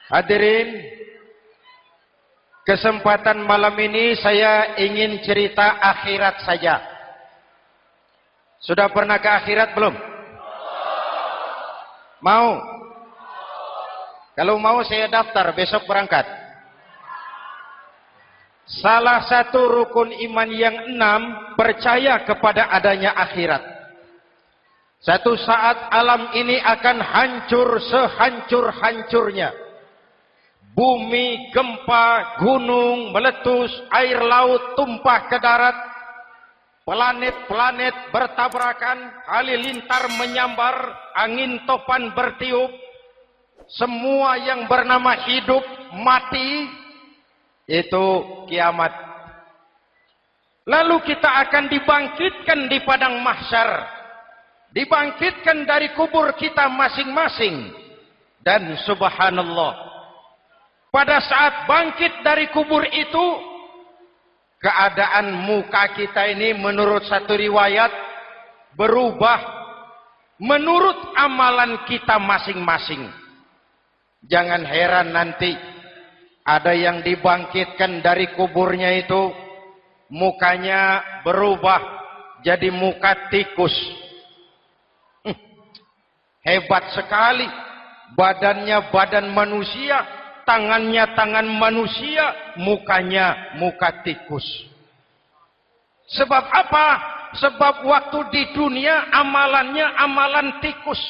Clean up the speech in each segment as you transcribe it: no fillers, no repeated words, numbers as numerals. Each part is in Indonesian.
Hadirin, kesempatan malam ini saya ingin cerita akhirat saja. Sudah pernah ke akhirat belum? Mau? Kalau mau saya daftar, besok berangkat. Salah satu rukun iman yang 6, percaya kepada adanya akhirat. Satu saat alam ini akan hancur sehancur-hancurnya. Bumi, gempa, gunung, meletus, air laut tumpah ke darat. Planet-planet bertabrakan, halilintar menyambar, angin topan bertiup. Semua yang bernama hidup, mati, itu kiamat. Lalu kita akan dibangkitkan di padang mahsyar. Dibangkitkan dari kubur kita masing-masing. Dan subhanallah, pada saat bangkit dari kubur itu, keadaan muka kita ini menurut satu riwayat berubah menurut amalan kita masing-masing. Jangan heran nanti ada yang dibangkitkan dari kuburnya itu mukanya berubah jadi muka tikus. Hebat sekali, badannya badan manusia, tangannya tangan manusia, mukanya muka tikus. Sebab apa? Sebab waktu di dunia amalannya amalan tikus.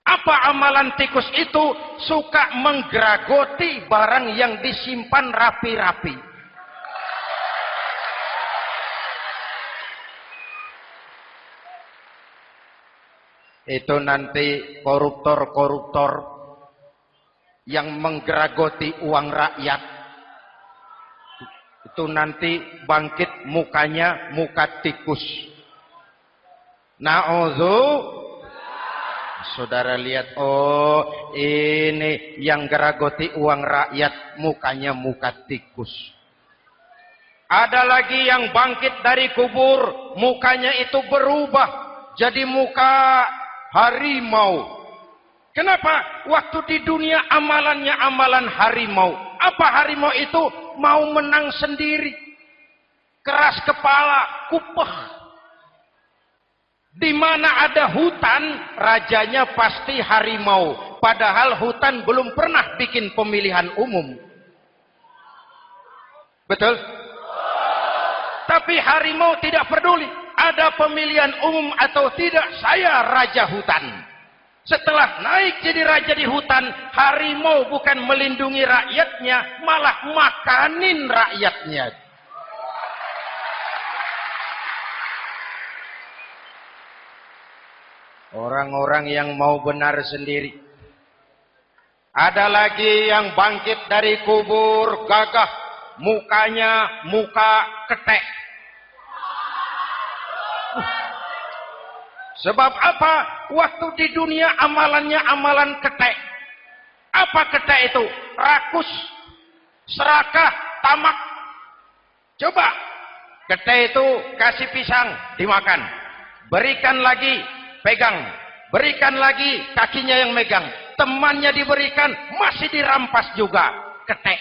Apa amalan tikus itu? Suka menggeragoti barang yang disimpan rapi-rapi. Itu nanti koruptor-koruptor yang menggeragoti uang rakyat, itu nanti bangkit mukanya muka tikus. Saudara lihat, oh ini yang geragoti uang rakyat mukanya muka tikus. Ada lagi yang bangkit dari kubur, mukanya itu berubah jadi muka harimau. Kenapa? Waktu di dunia amalannya amalan harimau. Apa harimau itu? Mau menang sendiri. Keras kepala, kupeh. Di mana ada hutan, rajanya pasti harimau. Padahal hutan belum pernah bikin pemilihan umum. Betul? Tapi harimau tidak peduli. Ada pemilihan umum atau tidak, saya raja hutan. Setelah naik jadi raja di hutan, harimau bukan melindungi rakyatnya, malah makanin rakyatnya. Orang-orang yang mau benar sendiri. Ada lagi yang bangkit dari kubur, gagah, mukanya muka ketek. Sebab apa? Waktu di dunia amalannya amalan ketek. Apa ketek itu? Rakus, serakah, tamak. Coba, ketek itu kasih pisang, dimakan. Berikan lagi, pegang. Berikan lagi, kakinya yang megang. Temannya diberikan, masih dirampas juga. Ketek.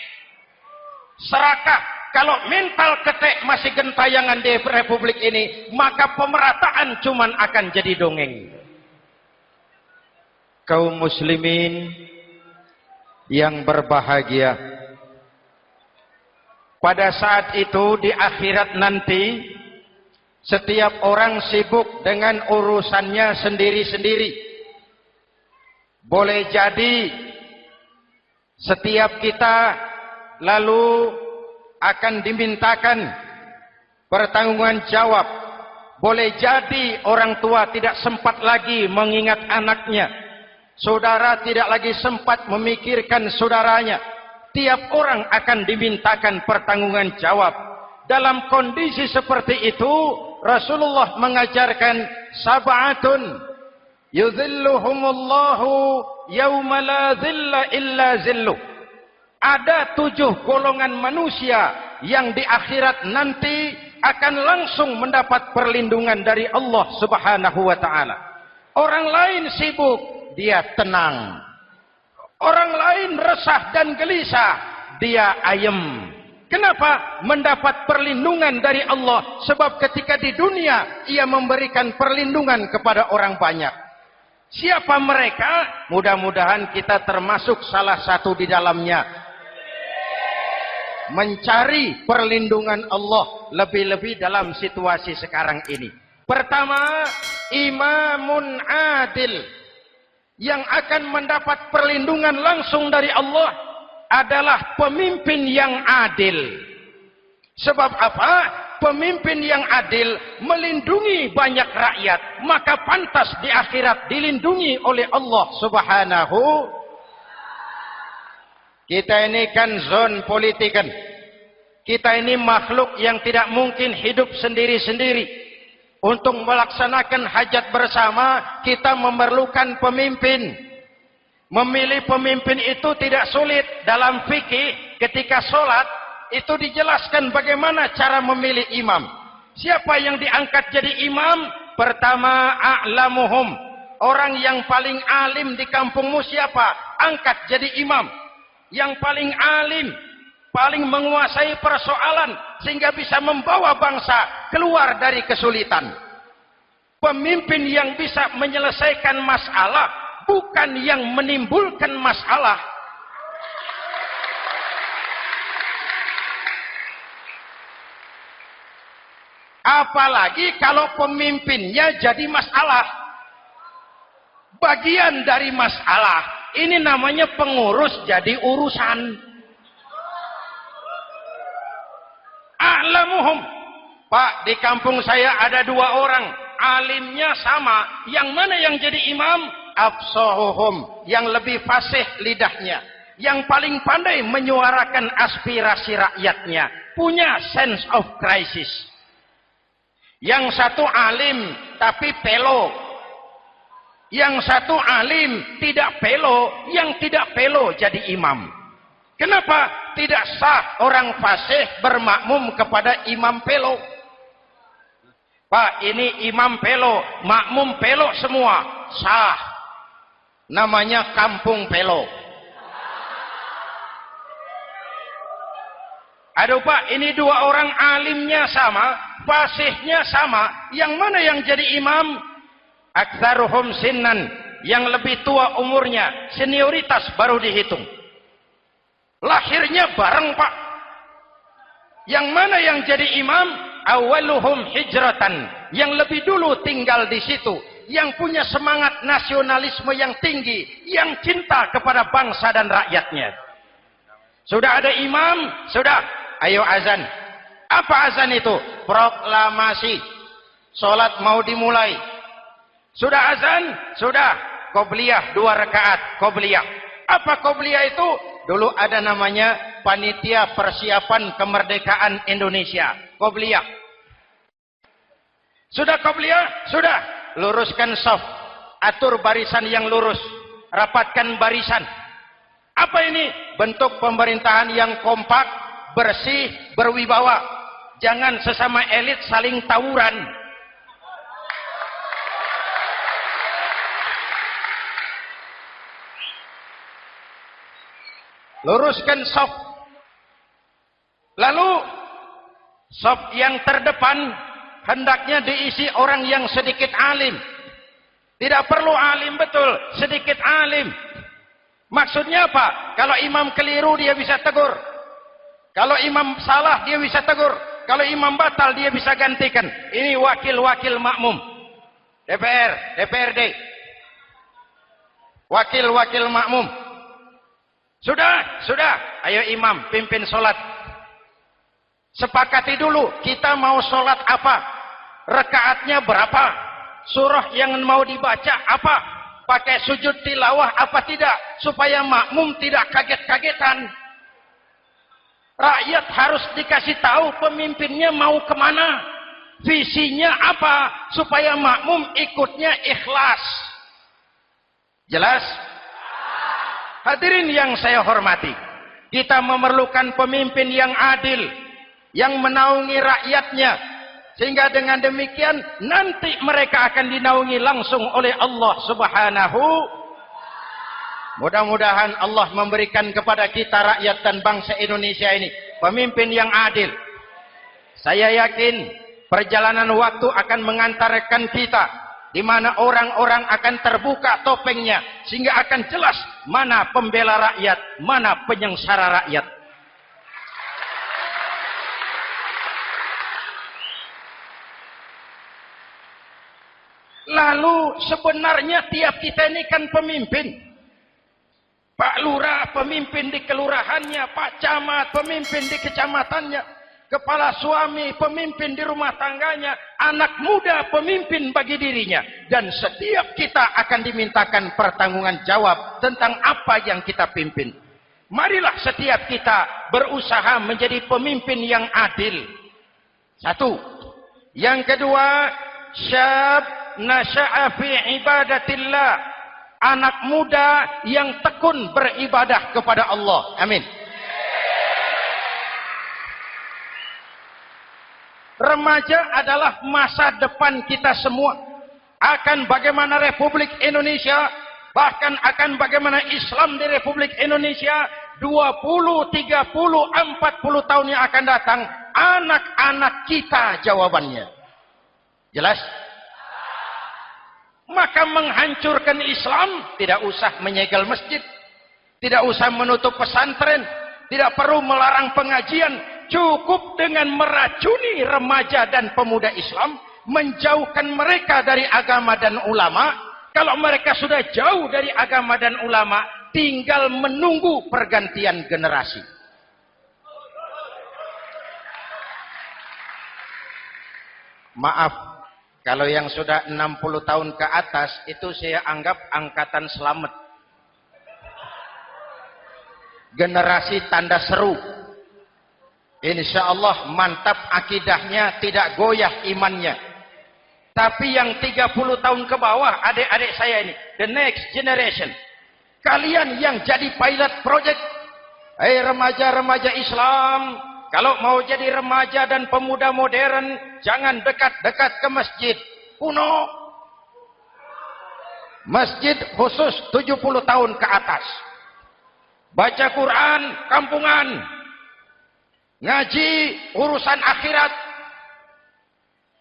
Serakah. Kalau mental ketek masih gentayangan di republik ini, maka pemerataan cuman akan jadi dongeng. Kaum muslimin yang berbahagia, pada saat itu di akhirat nanti, setiap orang sibuk dengan urusannya sendiri-sendiri. Boleh jadi setiap kita lalu akan dimintakan pertanggungjawaban jawab. Boleh jadi orang tua tidak sempat lagi mengingat anaknya. Saudara tidak lagi sempat memikirkan saudaranya. Tiap orang akan dimintakan pertanggungjawaban jawab. Dalam kondisi seperti itu, Rasulullah mengajarkan sab'atun yudhilluhumullahu yawma la dhilla illa zilluh. Ada 7 golongan manusia yang di akhirat nanti akan langsung mendapat perlindungan dari Allah Subhanahu wa ta'ala. Orang lain sibuk, dia tenang. Orang lain resah dan gelisah, dia ayem. Kenapa? Mendapat perlindungan dari Allah. Sebab ketika di dunia, ia memberikan perlindungan kepada orang banyak. Siapa mereka? Mudah-mudahan kita termasuk salah satu di dalamnya. Mencari perlindungan Allah lebih-lebih dalam situasi sekarang ini. Pertama, imamun adil. Yang akan mendapat perlindungan langsung dari Allah adalah pemimpin yang adil. Sebab apa? Pemimpin yang adil melindungi banyak rakyat, maka pantas di akhirat dilindungi oleh Allah Subhanahu. Kita ini kan zon politikan. Kita ini makhluk yang tidak mungkin hidup sendiri-sendiri. Untuk melaksanakan hajat bersama, kita memerlukan pemimpin. Memilih pemimpin itu tidak sulit. Dalam fikih ketika sholat itu dijelaskan bagaimana cara memilih imam. Siapa yang diangkat jadi imam? Pertama, a'lamuhum. Orang yang paling alim di kampungmu siapa? Angkat jadi imam. Yang paling alim, paling menguasai persoalan sehingga bisa membawa bangsa keluar dari kesulitan. Pemimpin yang bisa menyelesaikan masalah, bukan yang menimbulkan masalah. Apalagi kalau pemimpinnya jadi masalah. Bagian dari masalah. Ini namanya pengurus jadi urusan. A'lamuhum. Pak, di kampung saya ada 2 orang. Alimnya sama. Yang mana yang jadi imam? Afsahuhum, yang lebih fasih lidahnya, yang paling pandai menyuarakan aspirasi rakyatnya, punya sense of crisis. Yang satu alim tapi pelo, yang satu alim tidak pelo, yang tidak pelo jadi imam. Kenapa? Tidak sah orang fasih bermakmum kepada imam pelo. Pak, ini imam pelo, makmum pelo semua, sah. Namanya kampung pelo. Aduh Pak, ini 2 orang alimnya sama, fasihnya sama. Yang mana yang jadi imam? Aktsaruhum sinnan, yang lebih tua umurnya, senioritas baru dihitung. Lahirnya bareng Pak. Yang mana yang jadi imam? Awaluhum hijratan, yang lebih dulu tinggal di situ. Yang punya semangat nasionalisme yang tinggi, yang cinta kepada bangsa dan rakyatnya. Sudah ada imam, sudah, ayo azan. Apa azan itu? Proklamasi. Salat mau dimulai. Sudah azan? Sudah. Qobliyah 2 rakaat, qobliyah. Apa qobliyah itu? Dulu ada namanya Panitia Persiapan Kemerdekaan Indonesia. Qobliyah. Sudah qobliyah? Sudah. Luruskan shaf, atur barisan yang lurus, rapatkan barisan. Apa ini? Bentuk pemerintahan yang kompak, bersih, berwibawa. Jangan sesama elit saling tawuran. Luruskan shaf. Lalu shaf yang terdepan hendaknya diisi orang yang sedikit alim. Tidak perlu alim betul, sedikit alim. Maksudnya apa? Kalau imam keliru dia bisa tegur. Kalau imam salah dia bisa tegur. Kalau imam batal dia bisa gantikan. Ini wakil-wakil makmum. DPR, DPRD. Wakil-wakil makmum. Sudah, sudah. Ayo imam, pimpin sholat. Sepakati dulu, kita mau sholat apa? Rakaatnya berapa? Surah yang mau dibaca apa? Pakai sujud tilawah apa tidak? Supaya makmum tidak kaget-kagetan. Rakyat harus dikasih tahu pemimpinnya mau kemana. Visinya apa? Supaya makmum ikutnya ikhlas. Jelas? Hadirin yang saya hormati. Kita memerlukan pemimpin yang adil. Yang menaungi rakyatnya. Sehingga dengan demikian nanti mereka akan dinaungi langsung oleh Allah Subhanahu. Mudah-mudahan Allah memberikan kepada kita rakyat dan bangsa Indonesia ini pemimpin yang adil. Saya yakin perjalanan waktu akan mengantarkan kita di mana orang-orang akan terbuka topengnya sehingga akan jelas mana pembela rakyat, mana penyengsara rakyat. Lalu sebenarnya tiap kita ini kan pemimpin. Pak Lurah pemimpin di kelurahannya, Pak Camat pemimpin di kecamatannya, kepala suami pemimpin di rumah tangganya, anak muda pemimpin bagi dirinya. Dan setiap kita akan dimintakan pertanggungan jawab tentang apa yang kita pimpin. Marilah setiap kita berusaha menjadi pemimpin yang adil. Satu. Yang kedua, syab nasya'a fi ibadatillah. Anak muda yang tekun beribadah kepada Allah. Amin. Remaja adalah masa depan kita semua. Akan bagaimana Republik Indonesia, bahkan akan bagaimana Islam di Republik Indonesia 20, 30, 40 tahun yang akan datang, anak-anak kita jawabannya. Jelas? Maka menghancurkan Islam tidak usah menyegel masjid, tidak usah menutup pesantren, tidak perlu melarang pengajian, cukup dengan meracuni remaja dan pemuda Islam, menjauhkan mereka dari agama dan ulama. Kalau mereka sudah jauh dari agama dan ulama, tinggal menunggu pergantian generasi. Maaf, kalau yang sudah 60 tahun ke atas, itu saya anggap angkatan selamat. Generasi tanda seru. Insya Allah mantap akidahnya, tidak goyah imannya. Tapi yang 30 tahun ke bawah, adik-adik saya ini, the next generation. Kalian yang jadi pilot project. Hei remaja-remaja Islam, kalau mau jadi remaja dan pemuda modern, jangan dekat-dekat ke masjid kuno. Masjid khusus 70 tahun ke atas. Baca Quran kampungan. Ngaji urusan akhirat.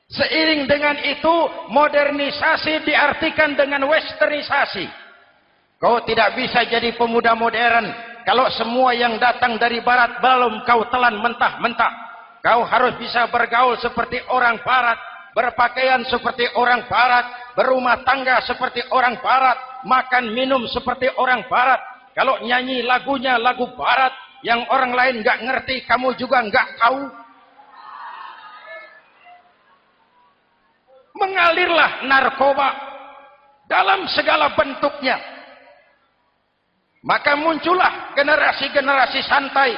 Seiring dengan itu, modernisasi diartikan dengan westernisasi. Kau tidak bisa jadi pemuda modern kalau semua yang datang dari barat belum kau telan mentah-mentah. Kau harus bisa bergaul seperti orang barat, berpakaian seperti orang barat, berumah tangga seperti orang barat, makan minum seperti orang barat. Kalau nyanyi lagunya lagu barat yang orang lain nggak ngerti, kamu juga nggak tahu. Mengalirlah narkoba dalam segala bentuknya. Maka muncullah generasi-generasi santai,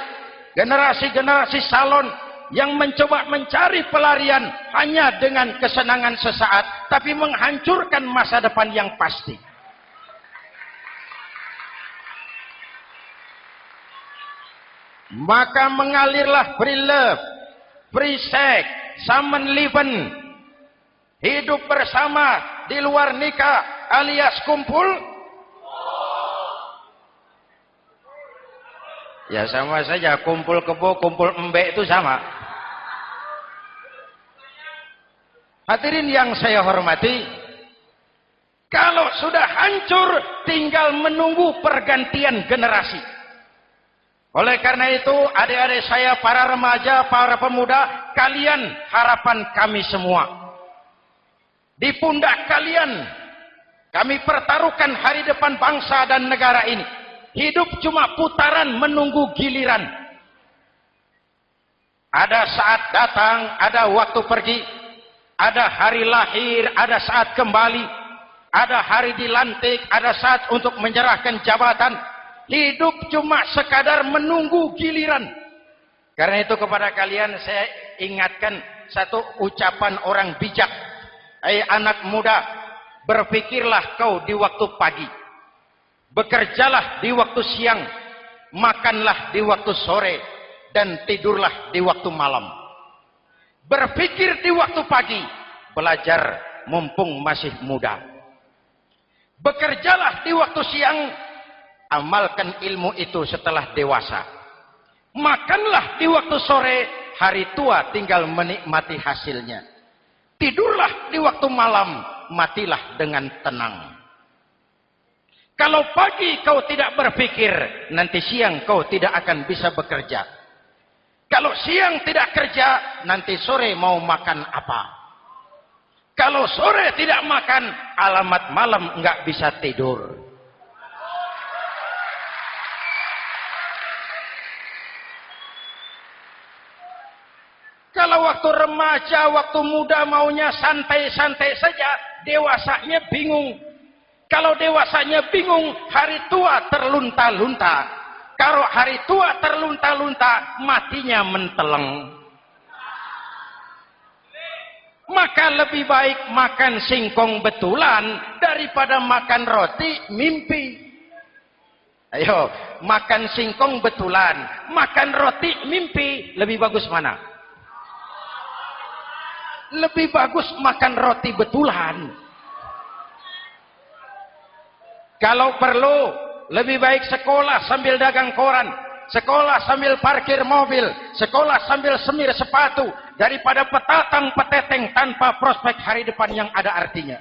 generasi-generasi salon yang mencoba mencari pelarian hanya dengan kesenangan sesaat, tapi menghancurkan masa depan yang pasti. Maka mengalirlah free love, free sex, Samenleben, hidup bersama di luar nikah alias kumpul. Ya sama saja, kumpul kebo, kumpul embek itu sama. Hadirin yang saya hormati, kalau sudah hancur tinggal menunggu pergantian generasi. Oleh karena itu, adik-adik saya, para remaja, para pemuda, kalian harapan kami semua. Di pundak kalian kami pertaruhkan hari depan bangsa dan negara ini. Hidup cuma putaran menunggu giliran. Ada saat datang, ada waktu pergi. Ada hari lahir, ada saat kembali. Ada hari dilantik, ada saat untuk menyerahkan jabatan. Hidup cuma sekadar menunggu giliran. Karena itu kepada kalian saya ingatkan satu ucapan orang bijak. Hai anak muda, berpikirlah kau di waktu pagi. Bekerjalah di waktu siang, makanlah di waktu sore, dan tidurlah di waktu malam. Berpikir di waktu pagi, belajar mumpung masih muda. Bekerjalah di waktu siang, Amalkan ilmu itu setelah dewasa. Makanlah di waktu sore, hari tua tinggal menikmati hasilnya. Tidurlah di waktu malam, matilah dengan tenang. Kalau pagi kau tidak berpikir, nanti siang kau tidak akan bisa bekerja. Kalau siang tidak kerja, nanti sore mau makan apa? Kalau sore tidak makan, alamat malam nggak bisa tidur. Kalau waktu remaja, waktu muda maunya santai-santai saja, dewasanya bingung. Kalau dewasanya bingung, hari tua terlunta-lunta. Kalau hari tua terlunta-lunta, matinya menteleng. Maka lebih baik makan singkong betulan daripada makan roti mimpi. Ayo, makan singkong betulan, makan roti mimpi, lebih bagus mana? Lebih bagus makan roti betulan. Kalau perlu, lebih baik sekolah sambil dagang koran, sekolah sambil parkir mobil, sekolah sambil semir sepatu, daripada petatang peteteng tanpa prospek hari depan yang ada artinya.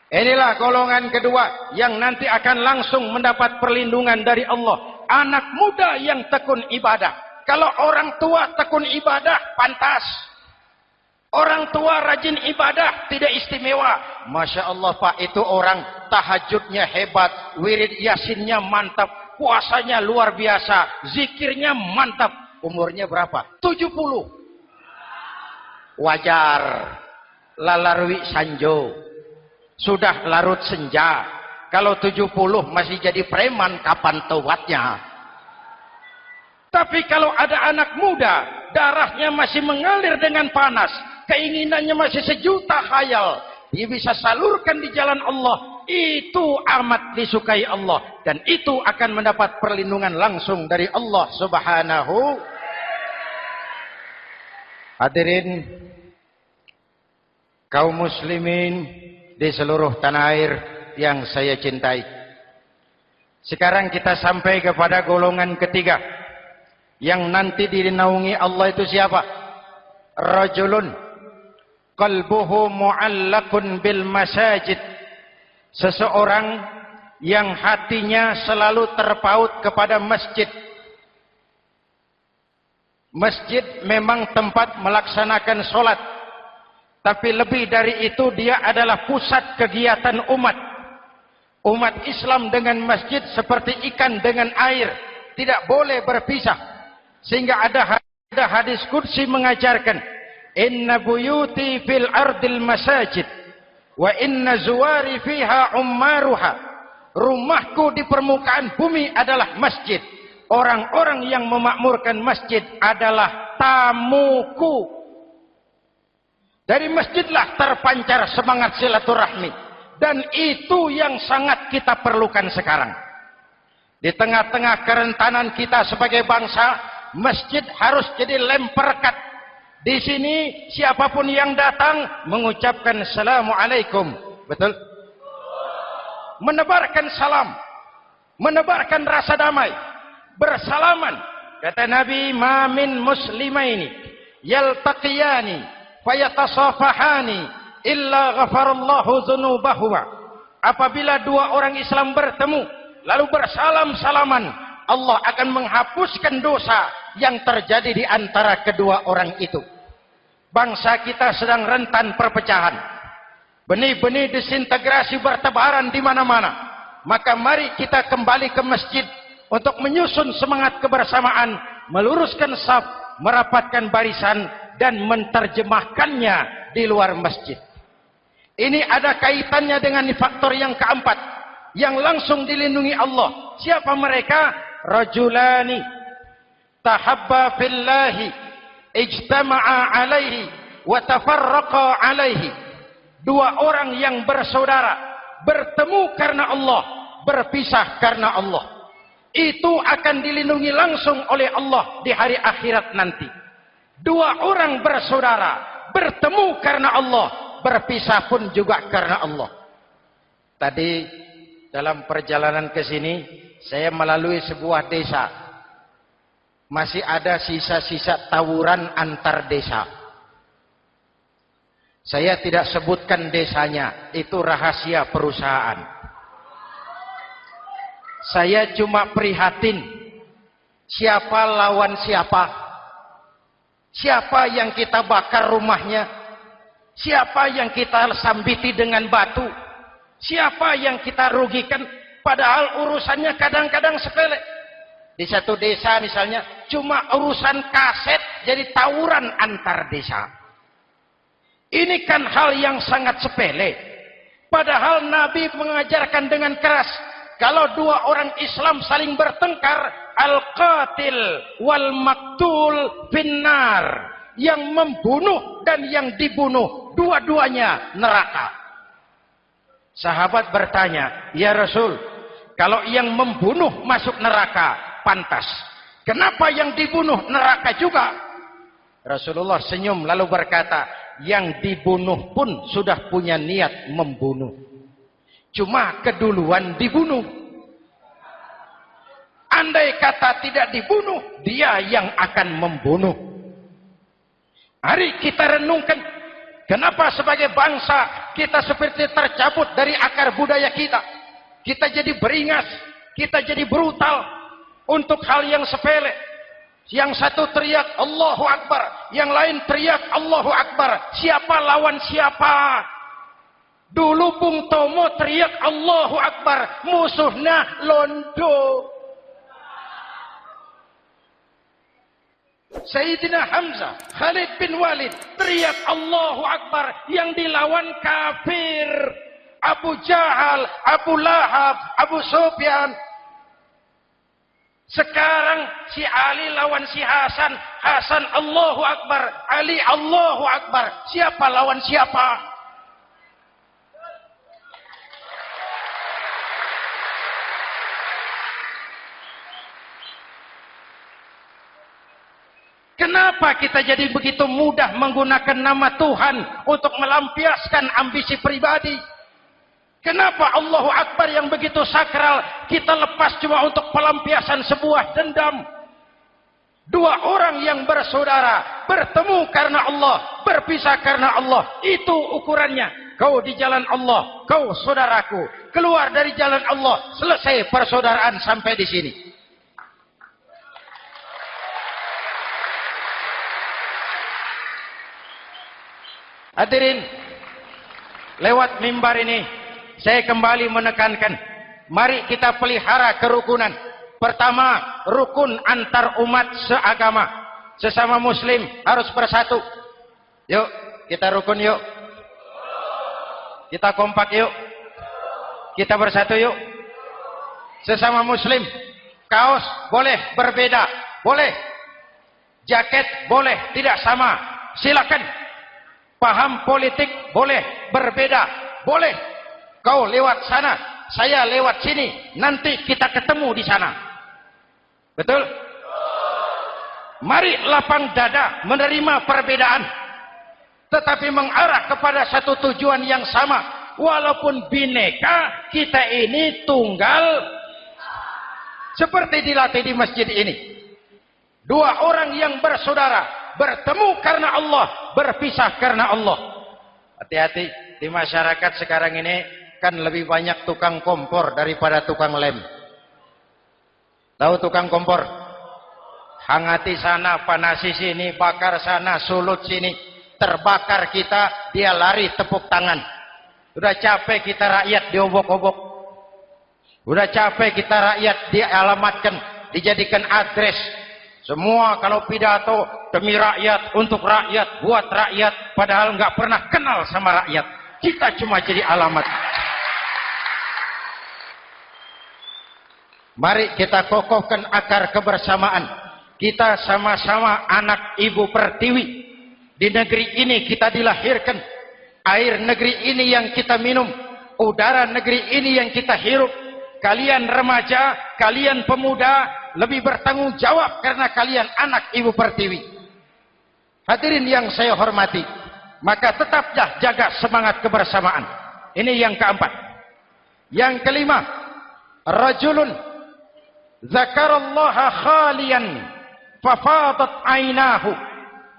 Inilah golongan kedua yang nanti akan langsung mendapat perlindungan dari Allah. Anak muda yang tekun ibadah. Kalau orang tua tekun ibadah, pantas. Orang tua rajin ibadah, tidak istimewa. Masya Allah Pak, itu orang tahajudnya hebat, wirid yasinnya mantap, puasanya luar biasa, zikirnya mantap. Umurnya berapa? 70. Wajar. Lalarwi sanjo. Sudah larut senja. Kalau 70 masih jadi preman, kapan tobatnya? Tapi kalau ada anak muda, darahnya masih mengalir dengan panas, keinginannya masih sejuta khayal, dia bisa salurkan di jalan Allah, itu amat disukai Allah, dan itu akan mendapat perlindungan langsung dari Allah Subhanahu. Hadirin kaum muslimin di seluruh tanah air yang saya cintai, sekarang kita sampai kepada golongan ketiga yang nanti dinaungi Allah. Itu siapa? Rajulun qalbuhu mu'allakun bil masajid. Seseorang yang hatinya selalu terpaut kepada masjid. Masjid memang tempat melaksanakan sholat, tapi lebih dari itu dia adalah pusat kegiatan umat. Umat Islam dengan masjid seperti ikan dengan air, tidak boleh berpisah. Sehingga ada hadis qudsi mengajarkan, inna buyuti fil ardil masajid wa inna zuwari fiha ummaruha. Rumahku di permukaan bumi adalah masjid. Orang-orang yang memakmurkan masjid adalah tamuku. Dari masjidlah terpancar semangat silaturahmi, dan itu yang sangat kita perlukan sekarang. Di tengah-tengah kerentanan kita sebagai bangsa, masjid harus jadi lem perekat. Di sini siapapun yang datang mengucapkan assalamualaikum, betul? Menebarkan salam, menebarkan rasa damai, bersalaman. Kata Nabi, ma min muslimaini yaltaqiyani fayatasafahani illa ghafarallahu dzunubahuma. Apabila dua orang Islam bertemu lalu bersalam-salaman, Allah akan menghapuskan dosa yang terjadi di antara kedua orang itu. Bangsa kita sedang rentan perpecahan. Benih-benih disintegrasi bertebaran di mana-mana. Maka mari kita kembali ke masjid untuk menyusun semangat kebersamaan, meluruskan saf, merapatkan barisan, dan menerjemahkannya di luar masjid. Ini ada kaitannya dengan faktor yang keempat, yang langsung dilindungi Allah. Siapa mereka? Rajulani tahabba fillahi ijtama'a alaihi wa tafarraqa alaihi. Dua orang yang bersaudara, bertemu karena Allah, berpisah karena Allah. Itu akan dilindungi langsung oleh Allah di hari akhirat nanti. Dua orang bersaudara, bertemu karena Allah, berpisah pun juga karena Allah. Tadi dalam perjalanan ke sini saya melalui sebuah desa. Masih ada sisa-sisa tawuran antar desa. Saya tidak sebutkan desanya, itu rahasia perusahaan. Saya cuma prihatin siapa lawan siapa. Siapa yang kita bakar rumahnya, siapa yang kita sambiti dengan batu, siapa yang kita rugikan, padahal urusannya kadang-kadang sepele. Di satu desa misalnya cuma urusan kaset jadi tawuran antar desa. Ini kan hal yang sangat sepele. Padahal Nabi mengajarkan dengan keras, kalau dua orang Islam saling bertengkar, al-qatil wal maktul finnar. Yang membunuh dan yang dibunuh, dua-duanya neraka. Sahabat bertanya, ya Rasul, kalau yang membunuh masuk neraka, pantas. Kenapa yang dibunuh neraka juga? Rasulullah senyum lalu berkata, yang dibunuh pun sudah punya niat membunuh. Cuma keduluan dibunuh. Andai kata tidak dibunuh, dia yang akan membunuh. Mari kita renungkan, kenapa sebagai bangsa kita seperti tercabut dari akar budaya kita. Kita jadi beringas, kita jadi brutal untuk hal yang sepele. Yang satu teriak Allahu Akbar, yang lain teriak Allahu Akbar. Siapa lawan siapa? Dulu Bung Tomo teriak Allahu Akbar, musuhnya londo. Sayyidina Hamzah, Khalid bin Walid teriak Allahu Akbar, yang dilawan kafir. Abu Jahal, Abu Lahab, Abu Sufyan. Sekarang si Ali lawan si Hasan, Hasan Allahu Akbar, Ali Allahu Akbar. Siapa lawan siapa? Kenapa kita jadi begitu mudah menggunakan nama Tuhan untuk melampiaskan ambisi pribadi? Kenapa Allahu Akbar yang begitu sakral kita lepas cuma untuk pelampiasan sebuah dendam? Dua orang yang bersaudara bertemu karena Allah, berpisah karena Allah. Itu ukurannya. Kau di jalan Allah, kau saudaraku. Keluar dari jalan Allah, selesai persaudaraan sampai di sini. Hadirin, lewat mimbar ini saya kembali menekankan, mari kita pelihara kerukunan. Pertama, rukun antar umat seagama. Sesama muslim harus bersatu. Yuk, kita rukun yuk. Kita kompak yuk. Kita bersatu yuk. Sesama muslim, kaos boleh berbeda, boleh. Jaket boleh tidak sama, silakan. Paham politik boleh berbeda, boleh. Kau lewat sana, saya lewat sini, nanti kita ketemu di sana. Betul? Mari lapang dada menerima perbedaan, tetapi mengarah kepada satu tujuan yang sama. Walaupun bineka, kita ini tunggal. Seperti dilatih di masjid ini. Dua orang yang bersaudara, bertemu karena Allah, berpisah karena Allah. Hati-hati, di masyarakat sekarang ini kan lebih banyak tukang kompor daripada tukang lem. Tahu tukang kompor? Hangati sana, panasi sini, bakar sana, sulut sini. Terbakar kita, dia lari tepuk tangan. Udah capek kita rakyat diobok-obok. Udah capek kita rakyat dialamatkan, dijadikan address. Semua kalau pidato demi rakyat, untuk rakyat, buat rakyat, padahal nggak pernah kenal sama rakyat. Kita cuma jadi alamat. Mari kita kokohkan akar kebersamaan. Kita sama-sama anak Ibu Pertiwi. Di negeri ini kita dilahirkan. Air negeri ini yang kita minum. Udara negeri ini yang kita hirup. Kalian remaja, kalian pemuda, lebih bertanggung jawab karena kalian anak Ibu Pertiwi. Hadirin yang saya hormati, maka tetaplah jaga semangat kebersamaan. Ini yang keempat. Yang kelima, rajulun zakarallaha khalian fafadat ainahu.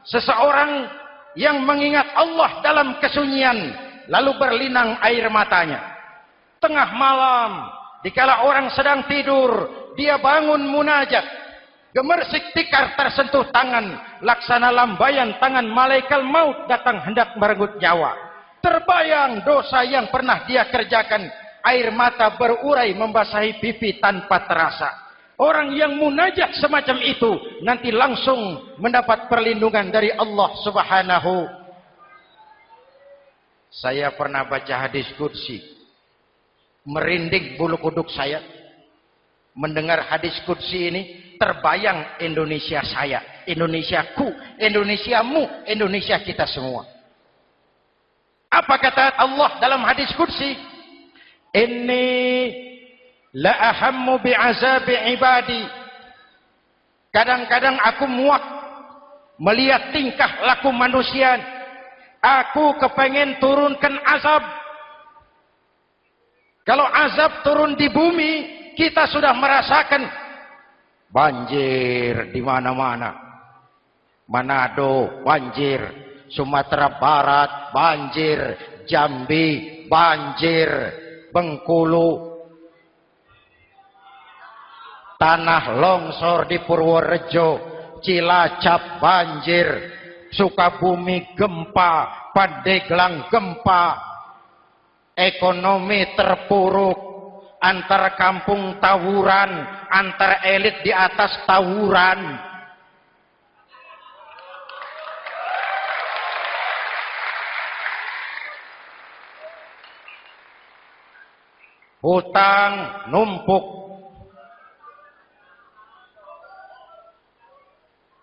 Seseorang yang mengingat Allah dalam kesunyian lalu berlinang air matanya. Tengah malam, dikala orang sedang tidur, dia bangun munajat. Gemersik tikar tersentuh tangan, laksana lambaian tangan malaikat maut datang hendak merenggut nyawa. Terbayang dosa yang pernah dia kerjakan, air mata berurai membasahi pipi tanpa terasa. Orang yang munajat semacam itu nanti langsung mendapat perlindungan dari Allah Subhanahu. Saya pernah baca hadis qudsi, merinding bulu kuduk saya. Mendengar hadis qudsi ini, terbayang Indonesia saya, Indonesiaku, Indonesiamu, Indonesia kita semua. Apa kata Allah dalam hadis qudsi? Inni la ahammu bi'azabi ibadi. Kadang-kadang aku muak melihat tingkah laku manusia. Aku kepengen turunkan azab. Kalau azab turun di bumi, kita sudah merasakan banjir di mana-mana. Manado banjir, Sumatera Barat banjir, Jambi banjir, Bengkulu, tanah longsor di Purworejo, Cilacap banjir, Sukabumi gempa, Pandeglang gempa, ekonomi terpuruk, antar kampung tawuran, antar elit di atas tawuran. Hutang numpuk.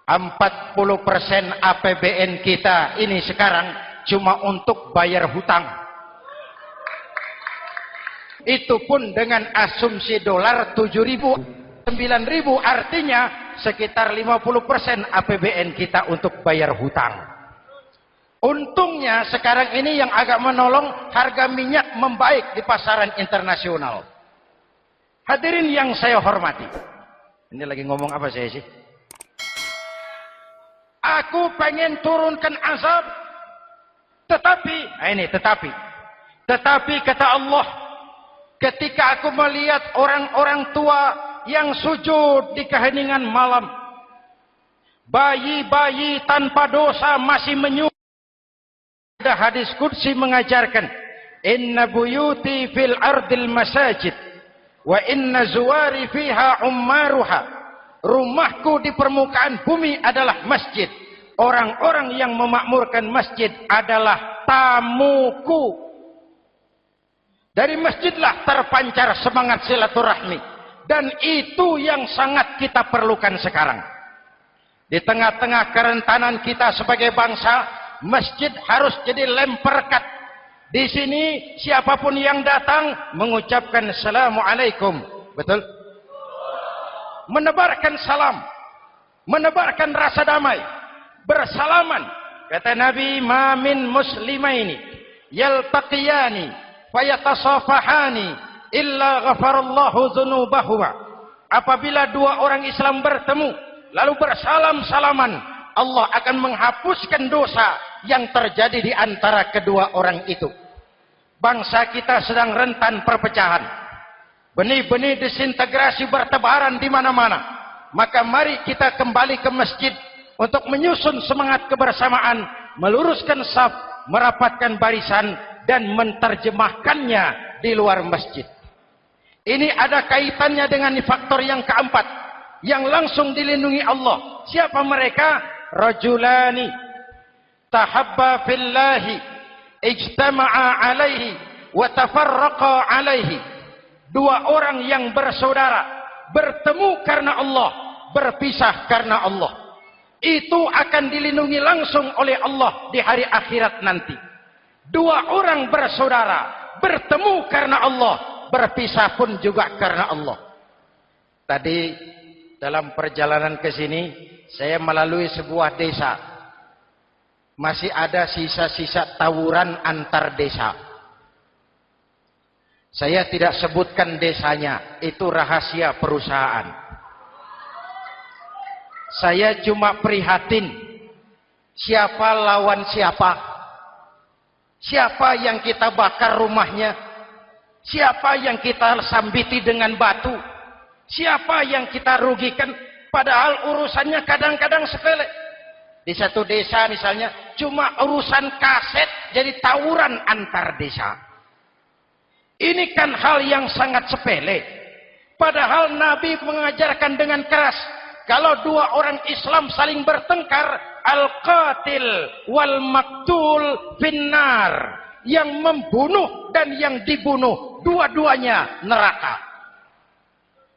40% APBN kita ini sekarang cuma untuk bayar hutang. Itu pun dengan asumsi dolar 7.000, 9.000, artinya sekitar 50% APBN kita untuk bayar hutang. Untungnya sekarang ini yang agak menolong, harga minyak membaik di pasaran internasional. Hadirin yang saya hormati. Ini lagi ngomong apa saya sih? Aku pengen turunkan azab. Tetapi kata Allah, ketika aku melihat orang-orang tua yang sujud di keheningan malam, bayi-bayi tanpa dosa masih menyujud. Ada hadis qudsi mengajarkan, inna buyuti fil ardil masajid wa inna zuwari fiha ummaruha. Rumahku di permukaan bumi adalah masjid. Orang-orang yang memakmurkan masjid adalah tamuku. Dari masjidlah terpancar semangat silaturahmi. Dan itu yang sangat kita perlukan sekarang. Di tengah-tengah kerentanan kita sebagai bangsa, masjid harus jadi lem perekat. Di sini siapapun yang datang mengucapkan assalamualaikum. Betul? Menebarkan salam, menebarkan rasa damai, bersalaman. Kata Nabi, ma min muslimaini yaltaqiyani fayatasafahani illa ghafarallahu dzunubahuma. Apabila dua orang Islam bertemu lalu bersalam-salaman, Allah akan menghapuskan dosa yang terjadi di antara kedua orang itu. Bangsa kita sedang rentan perpecahan. Benih-benih disintegrasi bertebaran di mana-mana. Maka mari kita kembali ke masjid untuk menyusun semangat kebersamaan, meluruskan saf, merapatkan barisan, dan menerjemahkannya di luar masjid. Ini ada kaitannya dengan faktor yang keempat, yang langsung dilindungi Allah. Siapa mereka? Rajulani tahabba fillahi ijtama'a alaihi wa tafarraqa alaihi. Dua orang yang bersaudara, bertemu karena Allah, berpisah karena Allah. Itu akan dilindungi langsung oleh Allah di hari akhirat nanti. Dua orang bersaudara, bertemu karena Allah, berpisah pun juga karena Allah. Tadi dalam perjalanan ke sini, saya melalui sebuah desa. masih ada sisa-sisa tawuran antar desa. Saya tidak sebutkan desanya, itu rahasia perusahaan. Saya cuma prihatin, siapa lawan siapa? Siapa yang kita bakar rumahnya? Siapa yang kita sambiti dengan batu? Siapa yang kita rugikan? Padahal urusannya kadang-kadang sepele. Di satu desa misalnya, cuma urusan kaset jadi tawuran antar desa. Ini kan hal yang sangat sepele. Padahal Nabi mengajarkan dengan keras, kalau dua orang Islam saling bertengkar, al-qatil wal maktul finnar. Yang membunuh dan yang dibunuh, dua-duanya neraka.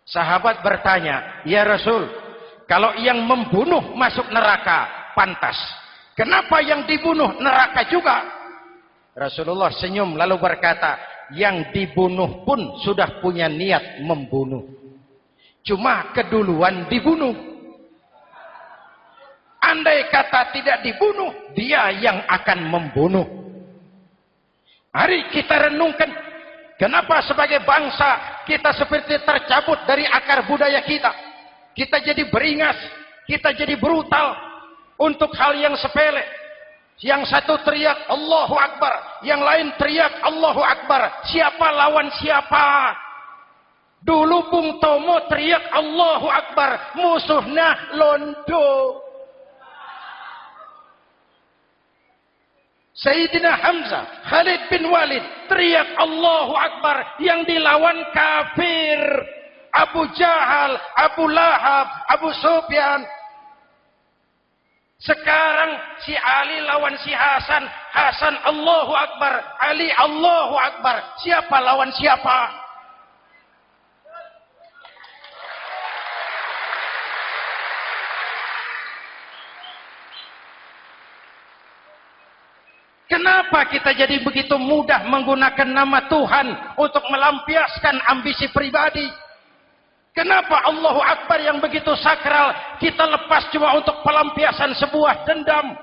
Sahabat bertanya, ya Rasul, kalau yang membunuh masuk neraka, pantas. Kenapa yang dibunuh neraka juga? Rasulullah senyum lalu berkata, yang dibunuh pun sudah punya niat membunuh. Cuma keduluan dibunuh. Andai kata tidak dibunuh, dia yang akan membunuh. Mari kita renungkan, kenapa sebagai bangsa kita seperti tercabut dari akar budaya kita. Kita jadi beringas, kita jadi brutal untuk hal yang sepele. Yang satu teriak Allahu Akbar, yang lain teriak Allahu Akbar. Siapa lawan siapa? Dulu Bung Tomo teriak Allahu Akbar, musuhnya londo. Sayyidina Hamzah, Khalid bin Walid teriak Allahu Akbar, yang dilawan kafir. Abu Jahal, Abu Lahab, Abu Sufyan. Sekarang si Ali lawan si Hasan, Hasan Allahu Akbar, Ali Allahu Akbar. Siapa lawan siapa? Kenapa kita jadi begitu mudah menggunakan nama Tuhan untuk melampiaskan ambisi pribadi? Kenapa Allahu Akbar yang begitu sakral kita lepas cuma untuk pelampiasan sebuah dendam?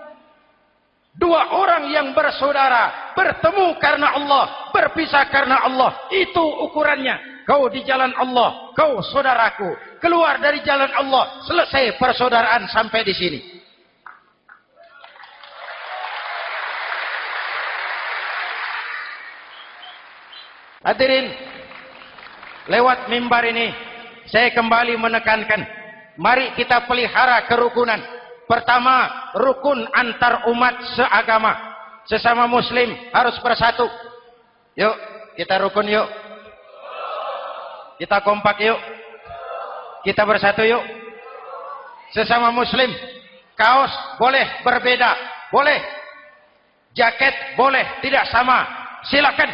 Dua orang yang bersaudara bertemu karena Allah, berpisah karena Allah. Itu ukurannya. Kau di jalan Allah, kau saudaraku. Keluar dari jalan Allah, selesai persaudaraan sampai di sini. Hadirin, lewat mimbar ini saya kembali menekankan, mari kita pelihara kerukunan. Pertama, rukun antar umat seagama. Sesama muslim harus bersatu. Yuk, kita rukun yuk. Kita kompak yuk. Kita bersatu yuk. Sesama muslim, kaos boleh berbeda, boleh. Jaket boleh tidak sama, silakan.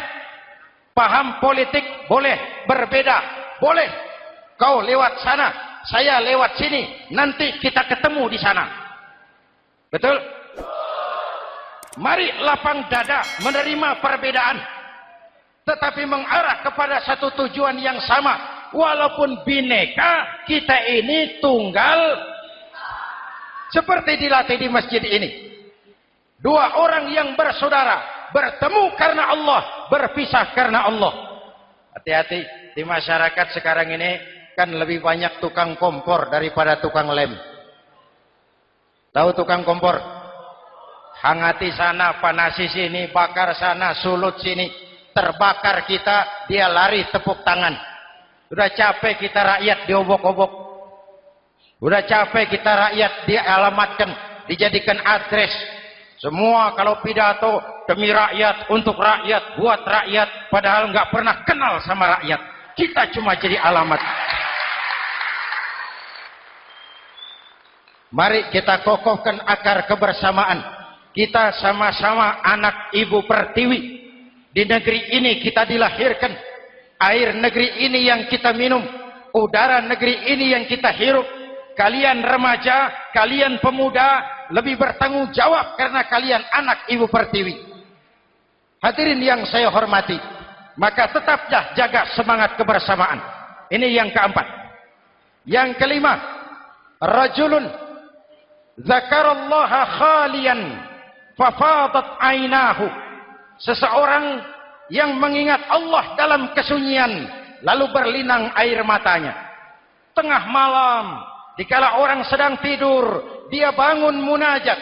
Paham politik boleh berbeda, boleh. Kau lewat sana, saya lewat sini, nanti kita ketemu di sana. Betul? Mari lapang dada menerima perbedaan, tetapi mengarah kepada satu tujuan yang sama. Walaupun bineka, kita ini tunggal. Seperti dilatih di masjid ini. Dua orang yang bersaudara, bertemu karena Allah, berpisah karena Allah. Hati-hati, di masyarakat sekarang ini kan lebih banyak tukang kompor daripada tukang lem. Tahu tukang kompor? Hangati sana, panasi sini, bakar sana, sulut sini. Terbakar kita, dia lari tepuk tangan. Udah capek kita rakyat diobok-obok. Udah capek kita rakyat dialamatkan, dijadikan address. Semua kalau pidato demi rakyat, untuk rakyat, buat rakyat, padahal nggak pernah kenal sama rakyat. Kita cuma jadi alamat. Mari kita kokohkan akar kebersamaan. Kita sama-sama anak Ibu Pertiwi. Di negeri ini kita dilahirkan. Air negeri ini yang kita minum. Udara negeri ini yang kita hirup. Kalian remaja, kalian pemuda, lebih bertanggung jawab karena kalian anak Ibu Pertiwi. Hadirin yang saya hormati, maka tetaplah jaga semangat kebersamaan. Ini yang keempat. Yang kelima, rajulun zakarallaha khalian fafadat ainahu. Seseorang yang mengingat Allah dalam kesunyian, lalu berlinang air matanya. Tengah malam, dikala orang sedang tidur, dia bangun munajat.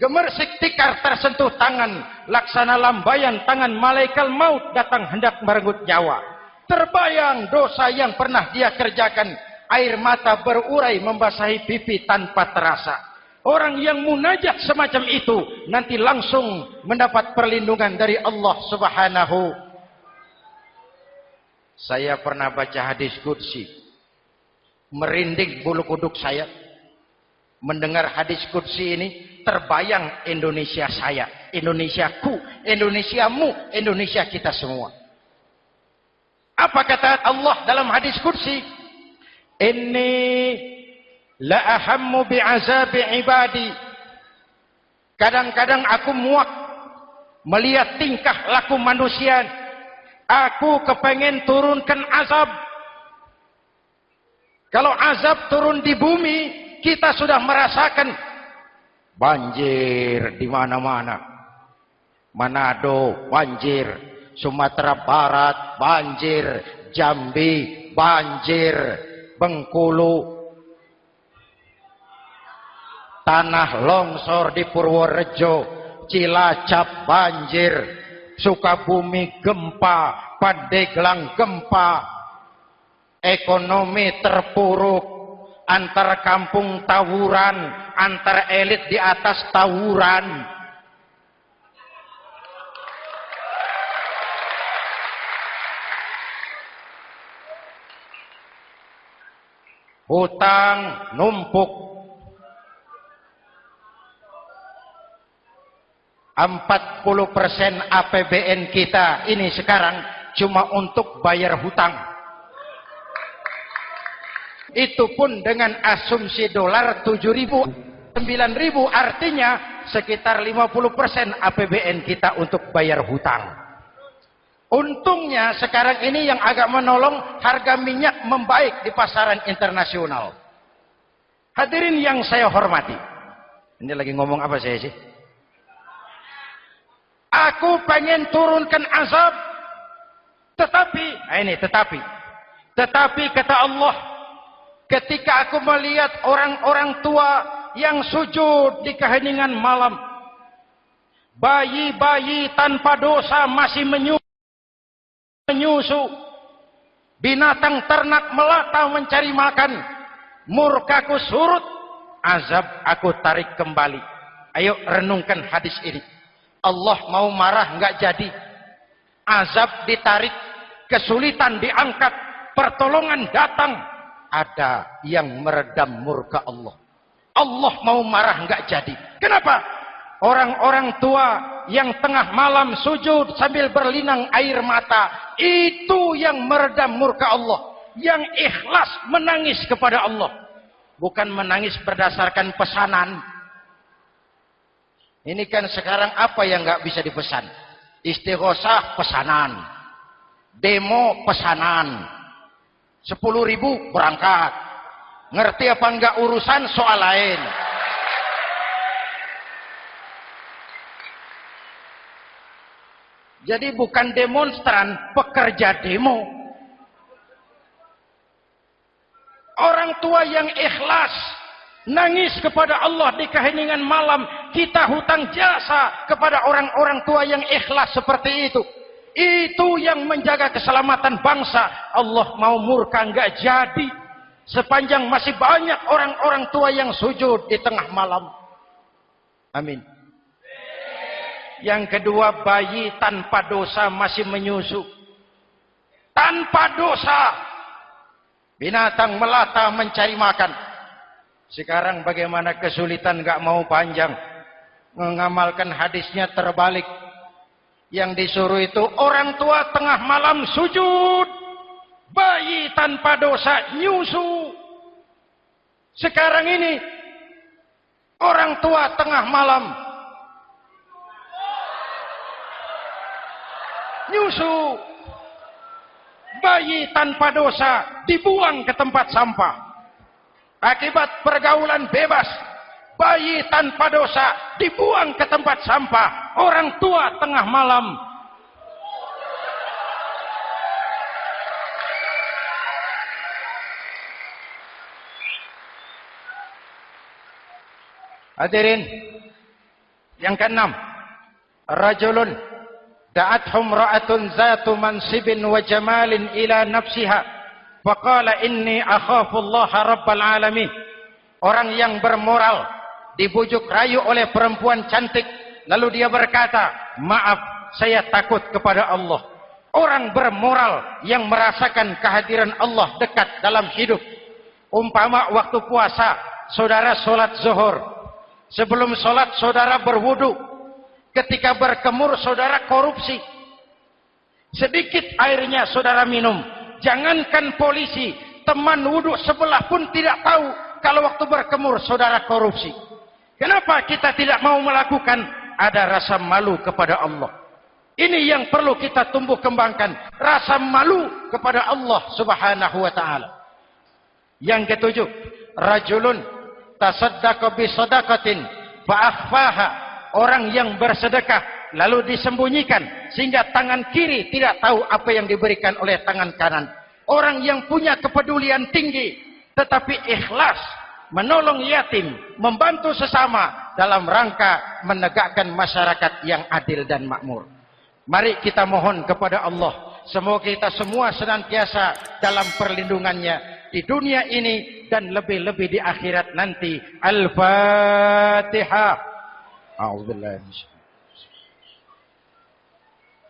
Gemersik tikar tersentuh tangan, laksana lambaian tangan malaikat maut datang hendak merenggut nyawa. Terbayang dosa yang pernah dia kerjakan, air mata berurai membasahi pipi tanpa terasa. Orang yang munajat semacam itu nanti langsung mendapat perlindungan dari Allah Subhanahu. Saya pernah baca hadis qudsi, merinding bulu kuduk saya. Mendengar hadis qudsi ini, terbayang Indonesia saya, Indonesiaku, Indonesiamu, Indonesia kita semua. Apa kata Allah dalam hadis qudsi? Inni la ahammu bi'azabi ibadi. Kadang-kadang aku muak melihat tingkah laku manusia. Aku kepengen turunkan azab. Kalau azab turun di bumi, kita sudah merasakan banjir di mana-mana. Manado banjir, Sumatera Barat banjir, Jambi banjir, Bengkulu, tanah longsor di Purworejo, Cilacap banjir, Sukabumi gempa, Pandeglang gempa, ekonomi terpuruk, antar kampung tawuran, antar elit di atas tawuran. Hutang numpuk. 40% APBN kita ini sekarang cuma untuk bayar hutang. Itu pun dengan asumsi dolar 7.000, 9.000, artinya sekitar 50% APBN kita untuk bayar hutang. Untungnya sekarang ini yang agak menolong, harga minyak membaik di pasaran internasional. Hadirin yang saya hormati, ini lagi ngomong apa saya sih? Aku pengen turunkan azab, tetapi kata Allah, ketika aku melihat orang-orang tua yang sujud di keheningan malam, bayi-bayi tanpa dosa masih menyusu, binatang ternak melata mencari makan, murkaku surut, azab aku tarik kembali. Ayo renungkan hadis ini. Allah mau marah nggak jadi, azab ditarik, kesulitan diangkat, pertolongan datang, ada yang meredam murka Allah. Allah mau marah nggak jadi. Kenapa? Orang-orang tua yang tengah malam sujud sambil berlinang air mata, itu yang meredam murka Allah. Yang ikhlas menangis kepada Allah, bukan menangis berdasarkan pesanan. Ini kan sekarang apa yang nggak bisa dipesan? Istighosah pesanan, demo pesanan, 10.000 berangkat. Ngerti apa enggak urusan soal lain. Jadi bukan demonstran, pekerja demo. Orang tua yang ikhlas nangis kepada Allah di keheningan malam, kita hutang jasa kepada orang-orang tua yang ikhlas seperti itu. Itu yang menjaga keselamatan bangsa. Allah mau murka nggak jadi, sepanjang masih banyak orang-orang tua yang sujud di tengah malam. Amin. Yang kedua, bayi tanpa dosa masih menyusu. Tanpa dosa, binatang melata mencari makan. Sekarang bagaimana kesulitan gak mau panjang, mengamalkan hadisnya terbalik. Yang disuruh itu orang tua tengah malam sujud, bayi tanpa dosa nyusu. Sekarang ini orang tua tengah malam nyusu, bayi tanpa dosa dibuang ke tempat sampah. Akibat pergaulan bebas, bayi tanpa dosa dibuang ke tempat sampah, orang tua tengah malam. Hadirin yang keenam, rajulun da'athum ra'atun zatu mansibin wa jamalin ila nafsiha faqala inni akhafu Allah rabbal alamin. Orang yang bermoral dibujuk rayu oleh perempuan cantik, lalu dia berkata, maaf, saya takut kepada Allah. Orang bermoral yang merasakan kehadiran Allah dekat dalam hidup. Umpama waktu puasa, saudara sholat zuhur. Sebelum sholat saudara berwudu. Ketika berkemur saudara korupsi. Sedikit airnya saudara minum. Jangankan polisi, teman wudu sebelah pun tidak tahu kalau waktu berkemur saudara korupsi. Kenapa kita tidak mau melakukan? Ada rasa malu kepada Allah. Ini yang perlu kita tumbuh kembangkan. Rasa malu kepada Allah subhanahu wa ta'ala. Yang ketujuh, rajulun tasaddaqa bi sadaqatin fa akhfaha. Orang yang bersedekah lalu disembunyikan sehingga tangan kiri tidak tahu apa yang diberikan oleh tangan kanan. Orang yang punya kepedulian tinggi tetapi ikhlas menolong yatim, membantu sesama dalam rangka menegakkan masyarakat yang adil dan makmur. Mari kita mohon kepada Allah, semoga kita semua senantiasa dalam perlindungannya di dunia ini dan lebih-lebih di akhirat nanti. Al-Fatihah. A'udzubillahi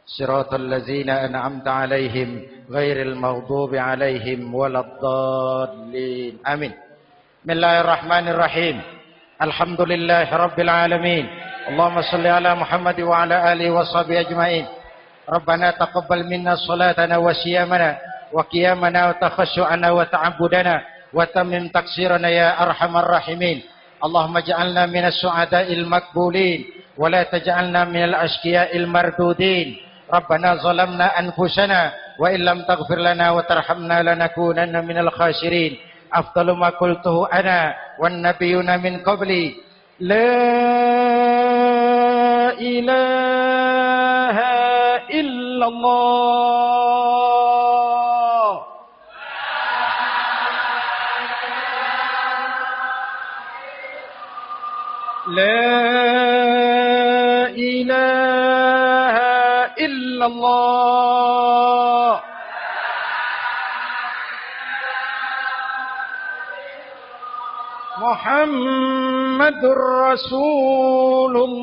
Siratal ladzina an'amta 'alaihim ghairil maghdubi 'alaihim waladdallin. Amin. Bismillahirrahmanirrahim. Alhamdulillahirabbil alamin. Allahumma shalli ala Muhammad wa ala alihi wa sahbihi ajmain. Rabbana taqabbal minna salatana wa siyamana wa qiyamana wa takhashu'ana wa ta'abbudana wa tammim taksirana ya arhamar rahimin. Allahumma ja'alna minas su'ada'il makbulin wa la taj'alna minal ashqiya'il mardudin. Rabbana zalamna anfusana wa illam taghfir lana wa tarhamna lanakunanna minal khasirin. Afdalu ma qultuhu ana wan nabiyyuna min qabli la ilaha illallah. La ilaha illallah. Muhammadur Rasulullah.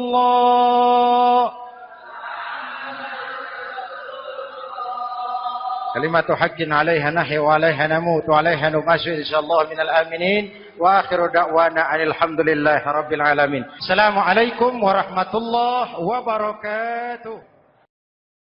Kalimatu haqqin 'alaiha nahya wa 'alaiha namut wa 'alaiha numashu insyaallah minal aminin wa akhiru da'wana alhamdulillahi rabbil alamin. Assalamualaikum warahmatullahi wabarakatuh.